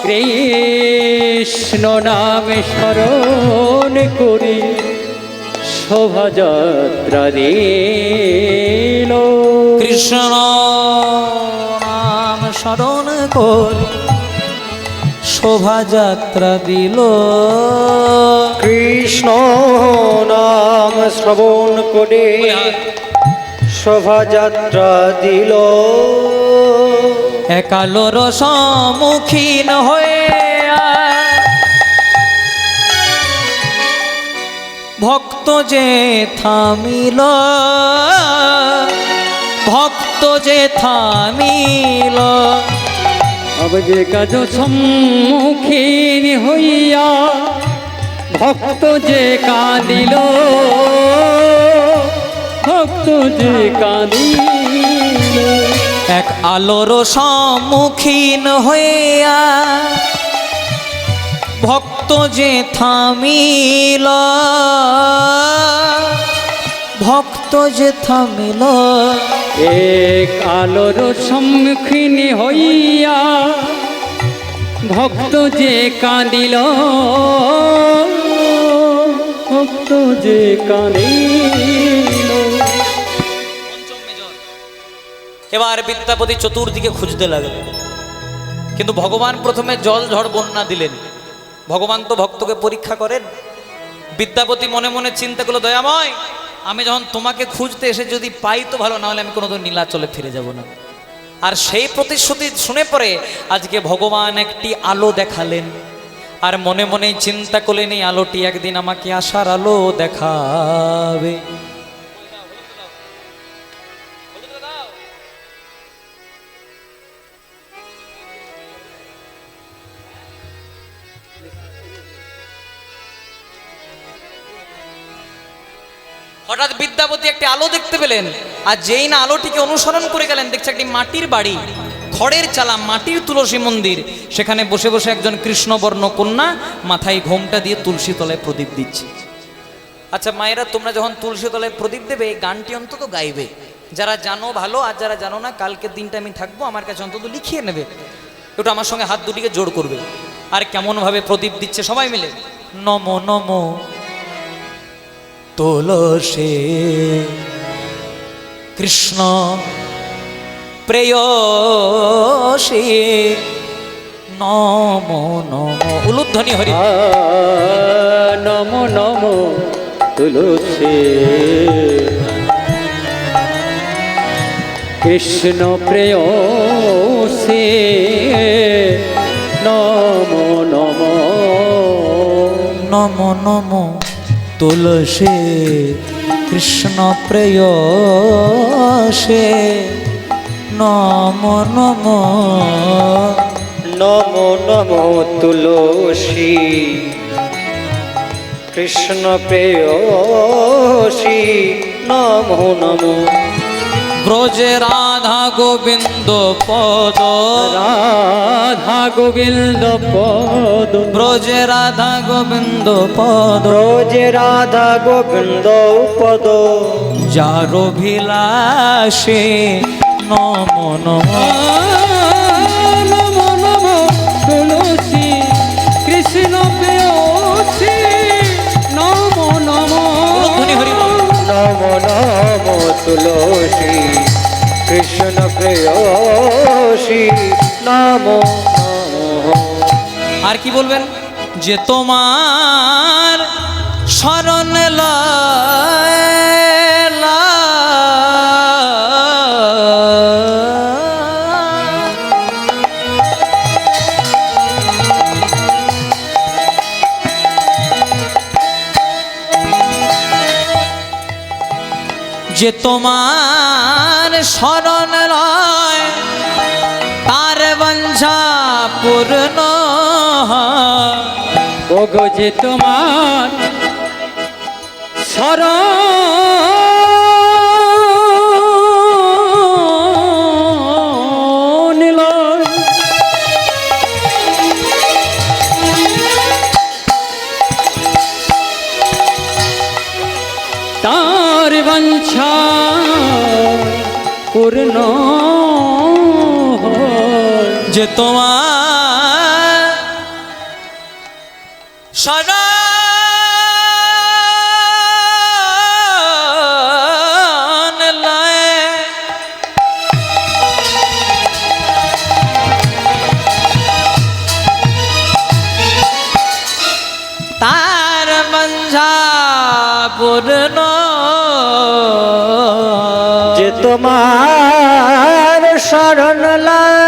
[SPEAKER 2] কৃষ্ণ নাম স্মরণ করি শোভাযাত্রা দিল।
[SPEAKER 1] কৃষ্ণ নাম স্মরণ করি শোভাযাত্রা দিল,
[SPEAKER 2] কৃষ্ণ নাম শ্রবণ করে শোভাযাত্রা দিল।
[SPEAKER 1] একালোর সম্মুখীন হয়ে ভক্ত যে থামিল, ভক্ত যে থামিল,
[SPEAKER 2] যে কাজ সম্মুখীন হইয়া ভক্ত যে কাঁদিল, ভক্ত যে কাঁদিল।
[SPEAKER 1] এক আলোর সম্মুখীন হইয়া ভক্ত যে থামিল, ভক্ত যে থামিল।
[SPEAKER 2] এক আলোর সম্মুখীন হইয়া ভক্ত যে কাঁদিল, ভক্ত যে কাঁদিল।
[SPEAKER 1] এবার বিদ্যাপতি চতুর্দিকে খুঁজতে লাগলেন, কিন্তু ভগবান প্রথমে জল ঝড় বন্যা দিলেন। ভগবান তো ভক্তকে পরীক্ষা করেন। বিদ্যাপতি মনে মনে চিন্তা করলো, দয়াময়, আমি যখন তোমাকে খুঁজতে এসে যদি পাই তো ভালো, না হলে আমি কোনোদিন নীলাচলে ফিরে যাব না। আর সেই প্রতিশ্রুতি শুনে পরে আজকে ভগবান একটি আলো দেখালেন, আর মনে মনে চিন্তা করলেন এই আলোটি একদিন আমাকে আশার আলো দেখাবে। হঠাৎ বিদ্যাপতি একটি আলো দেখতে পেলেন, আর যেই না আলোটিকে অনুসরণ করে গেলেন, দেখছে একটি মাটির বাড়ি, খড়ের চালা, মাটির তুলসী মন্দির। সেখানে বসে বসে একজন কৃষ্ণবর্ণ কন্যা মাথায় ঘোমটা দিয়ে তুলসী তলায় প্রদীপ দিচ্ছে। আচ্ছা মায়েরা, তোমরা যখন তুলসী তলায় প্রদীপ দেবে এই গানটি অন্তত গাইবে। যারা জানো ভালো, আর যারা জানো না, কালকের দিনটা আমি থাকবো, আমার কাছে অন্তত লিখিয়ে নেবে। একটু আমার সঙ্গে হাত দুটিকে জোড় করবে। আর কেমন ভাবে প্রদীপ দিচ্ছে সবাই মিলে, নমো নমো তুলসী কৃষ্ণ প্রেয়সী নমো নমো উলুধ্বনি হরি
[SPEAKER 2] নমো নমো তুলসী কৃষ্ণ প্রেয়সী নমো নমো
[SPEAKER 1] নমো নমো তুলসী কৃষ্ণ প্রেয়সে নমো নমো
[SPEAKER 2] নমো নমো তুলসী কৃষ্ণ প্রেয়সী নমো নমো
[SPEAKER 1] ব্রজে রাধা গোবিন্দ পদ
[SPEAKER 2] রাধা গোবিন্দ পদ
[SPEAKER 1] ব্রজে রাধা গোবিন্দ পদ
[SPEAKER 2] ব্রজে রাধা গোবিন্দ পদ
[SPEAKER 1] যার অভিলাষে নমো নমো
[SPEAKER 2] নমো নমো তুলসী কৃষ্ণ প্রেয়সী নমো নমো
[SPEAKER 1] উলুধ্বনি হরি বল।
[SPEAKER 2] নমো নমো তুলসী কৃষ্ণ প্রেয়সী নমো নমো
[SPEAKER 1] আর কি বলবেন যে তোমার শরণ লয়লা যে তোমার শরণ লয় তার বঞ্ঝা পূর্ণ হয়।
[SPEAKER 2] ওগো যে তোমার শরণ লয় তার বাঞ্ছা পূর্ণ হয়।
[SPEAKER 1] যে তোমার শরণ লয় তার বঞ্ঝা পূর্ণ
[SPEAKER 2] যে তোমার শরণ লয়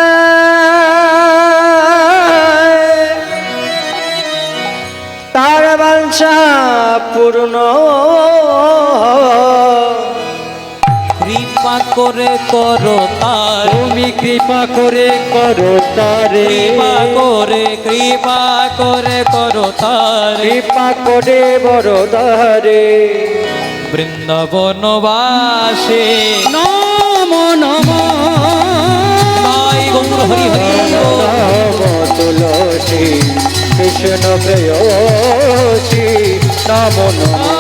[SPEAKER 2] তার বাঞ্ছা পূর্ণ
[SPEAKER 1] কৃপা করে করো তার
[SPEAKER 2] তুমি কৃপা করে করো তারে
[SPEAKER 1] কৃপা করে করো তার
[SPEAKER 2] কৃপা করে বড় দারে
[SPEAKER 1] বৃন্দাবনবাসে
[SPEAKER 2] নমো নমো
[SPEAKER 1] তাই গৌর হরি হরি
[SPEAKER 2] নমো তুলসী কৃষ্ণ প্রেয়সী নমো নমো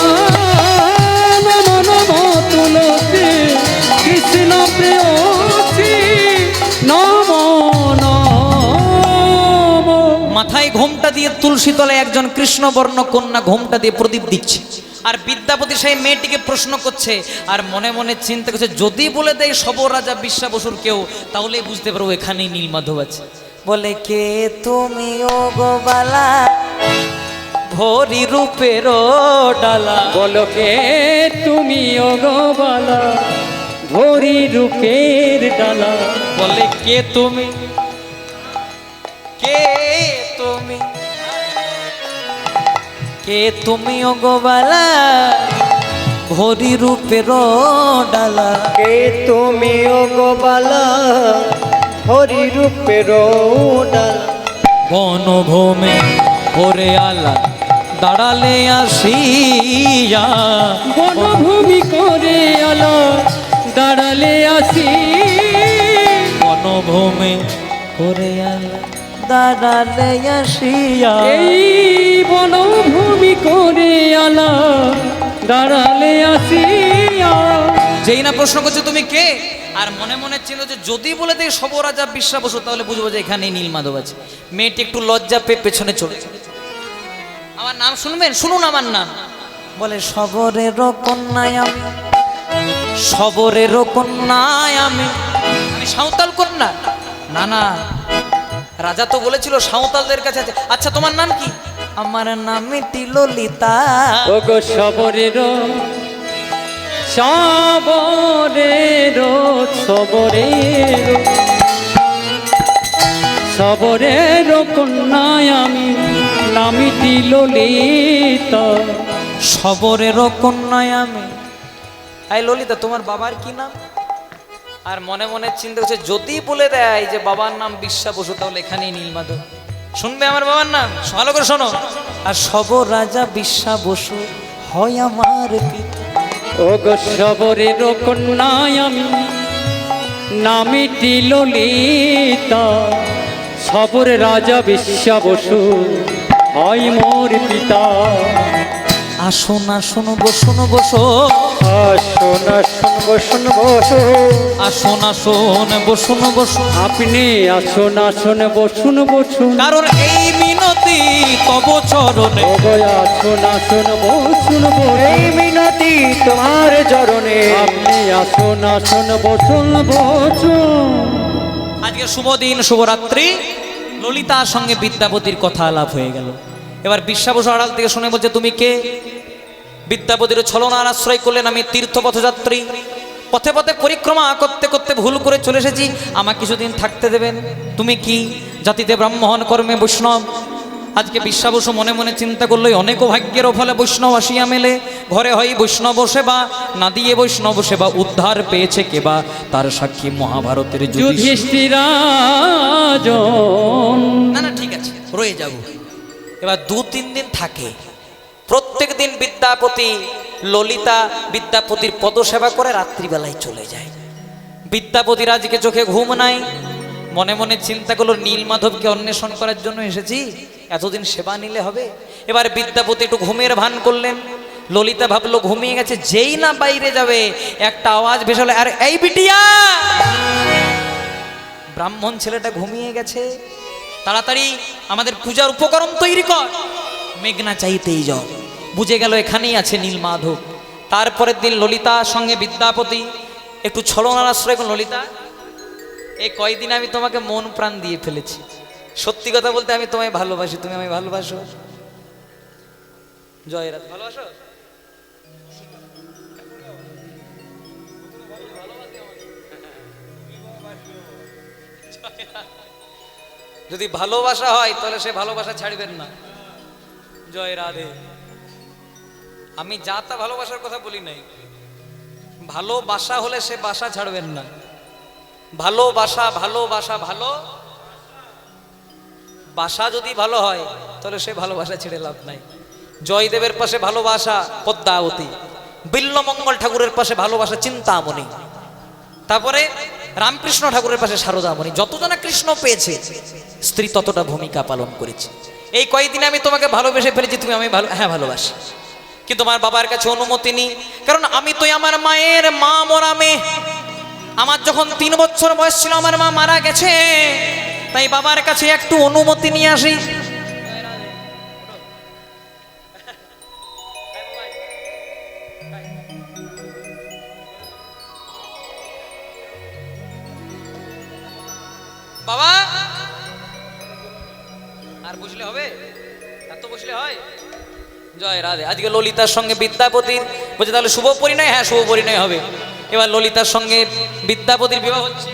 [SPEAKER 2] নমো নমো তুলসী কৃষ্ণ প্রেয়সী নমো নমো
[SPEAKER 1] মাথায় ঘোমটা দিয়ে তুলসী তলায় একজন কৃষ্ণবর্ণ কন্যা ঘোমটা দিয়ে প্রদীপ দিচ্ছে আর বিদ্যাপতি সেই মেয়েটিকে প্রশ্ন করছে আর মনে মনে চিন্তা করছে যদি বলে দেয় সব রাজা বিশ্বা বসুর কেউ তাহলেই বুঝতে পারবো এখানেই নীলমাধব আছে বলে কে তুমি ও গোবালা ভরি রূপের ডালা
[SPEAKER 2] বলো কে তুমি অগবালা ভরি রূপের ডালা
[SPEAKER 1] বলে কে তুমি কে তুমি কে তুমি ও গোবালা ভরি রূপের ডালা
[SPEAKER 2] কে তুমি অগবালা হরি রূপের ডালা
[SPEAKER 1] বনভূমে ওরে আলা দাঁড়ালে আসিয়া
[SPEAKER 2] বনভূমি করে আলো দাঁড়ালে আসি
[SPEAKER 1] বনভূমে ওরে আলা দাঁড়ালে আসিয়া
[SPEAKER 2] এই বনভূমি করে আলো দাঁড়ালে আসিয়া
[SPEAKER 1] যেই না প্রশ্ন করছে তুমি কে আর মনে মনে চিন্তা যে যদি বলে দেয় সব রাজা বিশ্বা বসু তাহলে বুঝবো যে এখানেই নীলমাধব আছে মেয়েটি একটু লজ্জা পেয়ে পেছনে চলে যায়। আমার নাম শুনবেন শুনুন আমার নাম বলে সবরের কন্যায় আমি সবরের কন্যায় আমি আমি সাঁওতাল কন্যা না না রাজা তো বলেছিল সাঁওতালদের কাছে আছে। আচ্ছা তোমার নাম কি? আমার নাম মিটি ললিতা।
[SPEAKER 2] ওগো সবরেরও সবরেরও সবরেরও সবরেরও কন্যায় আমি নামিটি ললিতা।
[SPEAKER 1] সবরেরও কন্যায় আমি। এই ললিতা তোমার বাবার কি নাম? আর মনে মনে চিন্তা করছে যদি বলে দেয় যে বাবার নাম বিশ্বা বসু তাহলে এখানেই নীলমাধব শুনবে আমার বাবার নাম। ভালো করে শোনো। আর সবর রাজা বিশ্বা বসু হয় আমার পিতা।
[SPEAKER 2] ওগো সবরেরও কন্যায় আমি নামিটি ললিতা। সবর রাজা বিশ্বা বসু হয় মোর পিতা।
[SPEAKER 1] আসুন আসুন বসুন বসো,
[SPEAKER 2] আসুন আসুন বসুন বসো,
[SPEAKER 1] আসুন আসুন বসুন বসো,
[SPEAKER 2] আপনি আসুন আসুন বসুন বসুন,
[SPEAKER 1] কারণ এই মিনতি তব চরণে।
[SPEAKER 2] ওগো আসুন আসুন বসুন বসুন,
[SPEAKER 3] এই মিনতি তোমার চরণে।
[SPEAKER 2] আপনি আসুন আসুন বসুন বসুন।
[SPEAKER 1] আজকে শুভ দিন, শুভরাত্রি। ললিতার সঙ্গে বিদ্যাপতির কথা আলাপ হয়ে গেল। এবার বিশ্বা বসু আড়াল থেকে শুনে বলছে তুমি কে? বিদ্যাপতির ছলনার আশ্রয় করলেন আমি তীর্থপথযাত্রী, পথে পথে পরিক্রমা করতে করতে ভুল করে চলে এসেছি, আমাকে কিছুদিন থাকতে দেবেন। তুমি কি? জাতিতে ব্রাহ্মণ, কর্মে বৈষ্ণব। আজকে বিশ্বা বসু মনে মনে চিন্তা করলো অনেক ভাগ্যের ফলে বৈষ্ণব আসিয়া মেলে, ঘরে হয় বৈষ্ণব সেবা, না দিয়ে বৈষ্ণব সেবা উদ্ধার পেয়েছে কেবা, তার সাক্ষী মহাভারতের
[SPEAKER 2] যুধিষ্ঠিরাজন।
[SPEAKER 1] না না ঠিক আছে রয়ে যাব। এবার 2-3 দিন থাকে। প্রত্যেক দিন বিদ্যাপতি ললিতা বিদ্যাপতির পদসেবা করে রাত্রিবেলায় চলে যায়। বিদ্যাপতির আজকে চোখে ঘুম নাই, মনে মনে চিন্তা করলো নীলমাধবকে অন্বেষণ করার জন্য এসেছি, এতদিন সেবা নিলে হবে। এবার বিদ্যাপতি একটু ঘুমের ভান করলেন। ললিতা ভাবলো ঘুমিয়ে গেছে, যেই না বাইরে যাবে একটা আওয়াজ ভেসালো, আর এই বিটিয়া, ব্রাহ্মণ ছেলেটা ঘুমিয়ে গেছে, তাড়াতাড়ি আমাদের পূজার উপকরণ তৈরি কর। মেঘনা চাইতেই যাও, বুঝে গেল এখানেই আছে নীলমাধব। তারপরের দিন ললিতার সঙ্গে বিদ্যাপতি একটু ছলনার আশ্রয় করল। ললিতা, এই কয়দিন আমি তোমাকে মন প্রাণ দিয়ে ফেলেছি, সত্যি কথা বলতে আমি তোমায় ভালোবাসি, তুমি আমায় ভালোবাসো? জয়রাত ভালোবাসো? যদি ভালোবাসা হয় তাহলে সে ভালোবাসা ছাড়বেন না। জয় রাধে। আমি যা তা ভালোবাসার কথা বলি নাই, ভালোবাসা হলে সে বাসা ছাড়বেন না। ভালোবাসা ভালোবাসা ভালো বাসা যদি ভালো হয় তাহলে সে ভালোবাসা ছেড়ে লাভ নাই। জয়দেবের পাশে ভালোবাসা পদ্মাবতী, বিল্লমঙ্গল ঠাকুরের পাশে ভালোবাসা চিন্তামণি, তারপরে রামকৃষ্ণ ঠাকুরের পাশে শারদামণি। যতজনা কৃষ্ণ পেয়েছে স্ত্রী ততটা ভূমিকা পালন করেছে। এই কয়েকদিনে আমি তোমাকে ভালোবেসে ফেলেছি, তুমি আমি হ্যাঁ ভালোবাসি, কিন্তু আমার বাবার কাছে অনুমতি নেই, কারণ আমি তো আমার মায়ের মা মরা মেয়ে। আমার যখন 3 বছর বয়স ছিল আমার মা মারা গেছে, তাই বাবার কাছে একটু অনুমতি নিয়ে আসি। বাবা আর বুঝলে হবে, এত বসলে হয়। জয় রাধে। আজকে ললিতার সঙ্গে বিদ্যাপতির বলছে তাহলে শুভ পরিণয়, হ্যাঁ শুভ পরিণয় হবে। এবার ললিতার সঙ্গে বিদ্যাপতির বিবাহ হচ্ছে।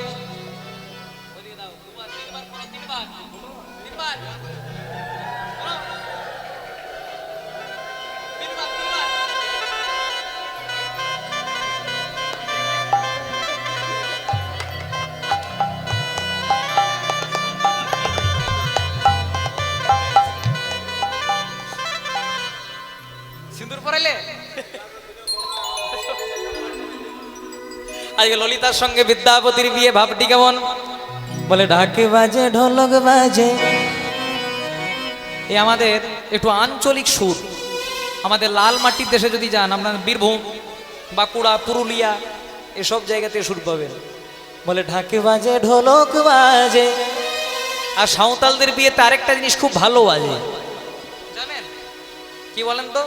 [SPEAKER 1] সিঁদুর পরাইলে আজকে ললিতার সঙ্গে বিদ্যাপতির বিয়ে। ভাবটি কেমন? বলে ঢাকে বাজে ঢোলক বাজে। এই আমাদের একটু আঞ্চলিক সুর। আমাদের লাল মাটির দেশে যদি যান, আপনার বীরভূম, বাঁকুড়া, পুরুলিয়া এসব জায়গাতে সুর পাবেন। বলে ঢাকে বাজে ঢোলক বাজে। আর সাঁওতালদের বিয়েতে আরেকটা জিনিস খুব ভালো বাজে, জানেন কি বলেন তো?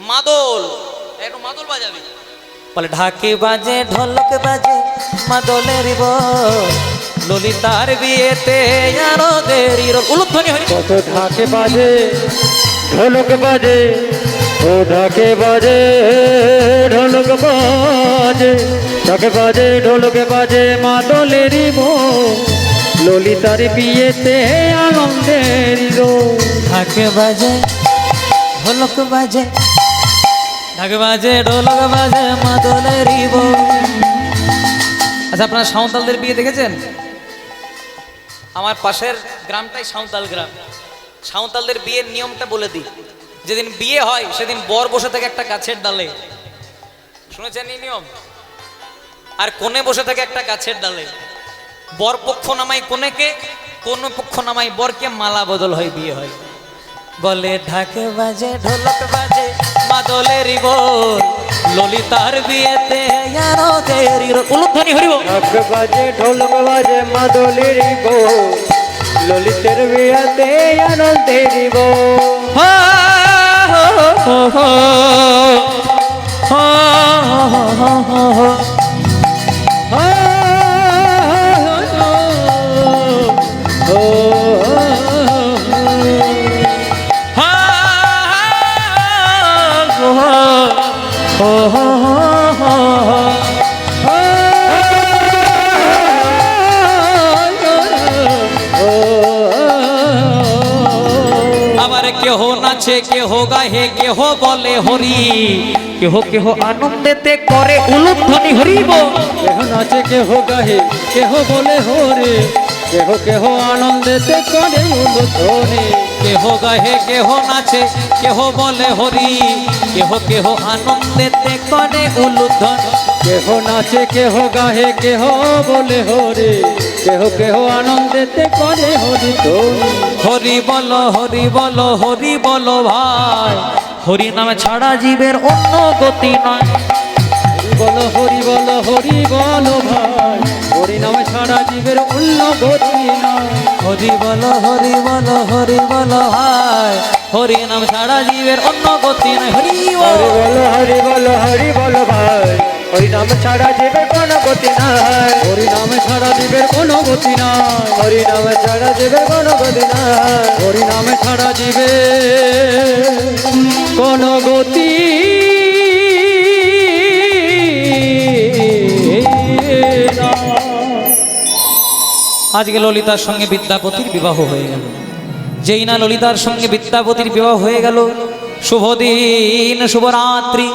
[SPEAKER 1] মাদল। একটু মাদল বাজাবে। বলে ঢাকে বাজে ঢোলক বাজে মাদলের বল, ললিতার বিয়েতে আরো দেরি উলুধ্বনি হরি
[SPEAKER 2] কত ঢাকে বাজে ঢোলক বাজে, ও ঢাকে বাজে ঢোলক বাজে, ঢাকে বাজে ঢোলক বাজে মাদলেরই মন, ললিতার বিয়েতে আনন্দের রোদ।
[SPEAKER 1] ঢাকে বাজে ঢোলক বাজে, ঢাকে বাজে ঢোলক বাজে মাদলেরই বউ। আচ্ছা, আপনারা সাঁওতালদের বিয়ে দেখেছেন? আমার পাশের গ্রামটাই সাঁওতাল গ্রাম। সাঁওতালদের বিয়ের নিয়মটা বলে দিই। যেদিন বিয়ে হয় সেদিন বর বসে থাকে একটা গাছের ডালে, শুনেছেন এই নিয়ম? আর কনে বসে থাকে একটা গাছের ডালে। বর পক্ষ নামাই কনেকে, কোন পক্ষ নামাই বরকে, মালা বদল হয়, বিয়ে হয়। বলে ঢাকে বাজে ঢোলক বাজে মাদলেরই বল, ললিতার বিয়েতে আরো দেরি উলুধ্বনি হরিব।
[SPEAKER 2] ঢাক বাজে ঢোলক বাজে মাদলেরই বউ, ললিতের বিয়েতে আনন্দেরই বউ।
[SPEAKER 1] আবার কেহ নাচে, কেহ গাহে, কেহ বলে হরি, কেহ কেহ আনন্দেতে করে উলুধ্বনি হরিব।
[SPEAKER 2] কেহ নাচে কেহ গাহে, কেহ বলে হরে, কেহ কেহ আনন্দেতে করে উলুধ্বনি।
[SPEAKER 1] কেহ গাহে, কেহ নাচে, কেহ বলে হরি, কেহ কেহ আনন্দেতে করে উলুধ্বনি।
[SPEAKER 2] কেহ নাচে কেহ গাহে, কেহ বলে হরে, কেহ কেহ আনন্দেতে করে হরি ধ্বনি।
[SPEAKER 1] হরি বল হরি বল হরি বল ভাই, হরি নামে ছাড়া জীবের অন্য গতি নয়।
[SPEAKER 2] হরি বল হরি বল হরি বল ভাই, হরি নামে ছাড়া জীবের অন্য গতি নাই।
[SPEAKER 1] হরি বল হরি বল হরি বল ভাই, হরি নাম ছাড়া জীবের অন্য গতি নয়। হরি
[SPEAKER 2] হরি
[SPEAKER 1] বল
[SPEAKER 2] বল হরি বল হরি বল ভাই, হরি নাম ছাড়া জীবের কোনো গতি নাই। হরি নামে ছাড়া জীবের কোনো গতি নাই। হরি নামে ছাড়া জীবের কোনো গতি নাই। হরি নামে ছাড়া জীবের কোনো গতি নাই।
[SPEAKER 1] আজকে ললিতার সঙ্গে বিদ্যাপতির বিবাহ হয়ে গেল। যেই না ললিতার সঙ্গে বিদ্যাপতির বিবাহ হয়ে গেল, শুভ দিন শুভরাত্রি।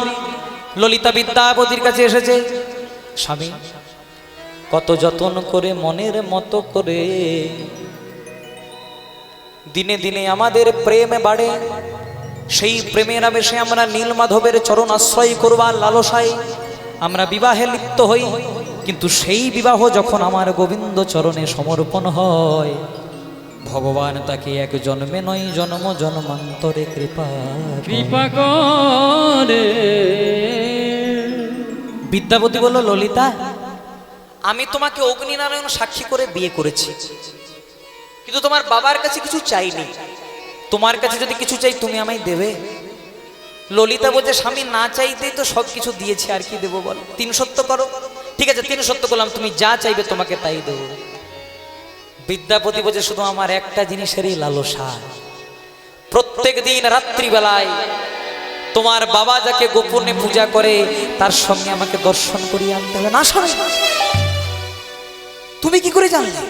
[SPEAKER 1] ললিতা বিদ্যাপতির কাছে এসেছে, স্বামী কত যতন করে মনের মতো করে, দিনে দিনে আমাদের প্রেম বাড়ে, সেই প্রেমের আবেশে আমরা নীলমাধবের চরণ আশ্রয় করবার লালসায় আমরা বিবাহে লিপ্ত হই। কিন্তু সেই বিবাহ যখন আমার গোবিন্দ চরণে সমর্পণ হয়, ভগবান তাকে এক জন্মে নয় জন্ম জন্মান্তরে কৃপা
[SPEAKER 2] কৃপা করে।
[SPEAKER 1] বিদ্যাপতি বলল, ললিতা আমি তোমাকে অগ্নিনারায়ণ সাক্ষী করে বিয়ে করেছি, কিন্তু তোমার বাবার কাছে কিছু চাইনি। তোমার কাছে যদি কিছু চাই তুমি আমায় দেবে? ললিতা বলছে, স্বামী না চাইতেই তো সব কিছু দিয়েছে, আর কি দেবো বল? 3 সত্য করো। ঠিক আছে 3 সত্য করলাম, তুমি যা চাইবে তোমাকে তাই দেবো। বিদ্যাপতি বলছে, শুধু আমার একটা জিনিসেরই লালসা, প্রত্যেক দিন রাত্রিবেলায় তোমার বাবা যাকে গোপনে পূজা করে তার সঙ্গে আমাকে দর্শন করিয়ে আনতে হবে। না স্বামী, তুমি কি করে জানলে?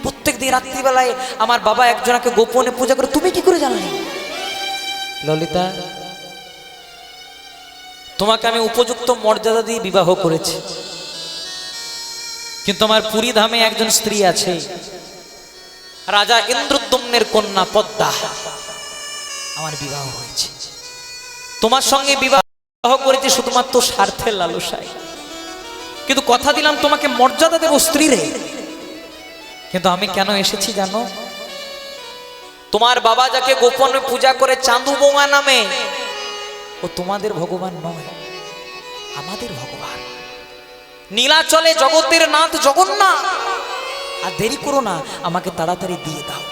[SPEAKER 1] প্রত্যেক দিন রাত্রিবেলায় আমার বাবা একজনকে গোপনে পূজা করে, তুমি কি করে জানলে? ললিতা, তোমাকে আমি উপযুক্ত মর্যাদা দিয়ে বিবাহ করেছি, কিন্তু আমার পুরী ধামে একজন স্ত্রী আছে, রাজা ইন্দ্রদ্যুম্নের কন্যা পদ্মা, আমার বিবাহ হয়েছে। তোমার সঙ্গে বিবাহ করেছি শুধুমাত্র স্বার্থের লালসায়, কিন্তু কথা দিলাম তোমাকে মর্যাদা দেব স্ত্রী রে। কিন্তু আমি কেন এসেছি জানো? তোমার বাবা যাকে গোপনে পূজা করে চাঁদু বোমা নামে, ও তোমাদের ভগবান নয়, আমাদের ভগবান। নীলাচলে জগতের নাথ জগন্নাথ। আর দেরি করো না, আমাকে তাড়াতাড়ি দিয়ে দাও।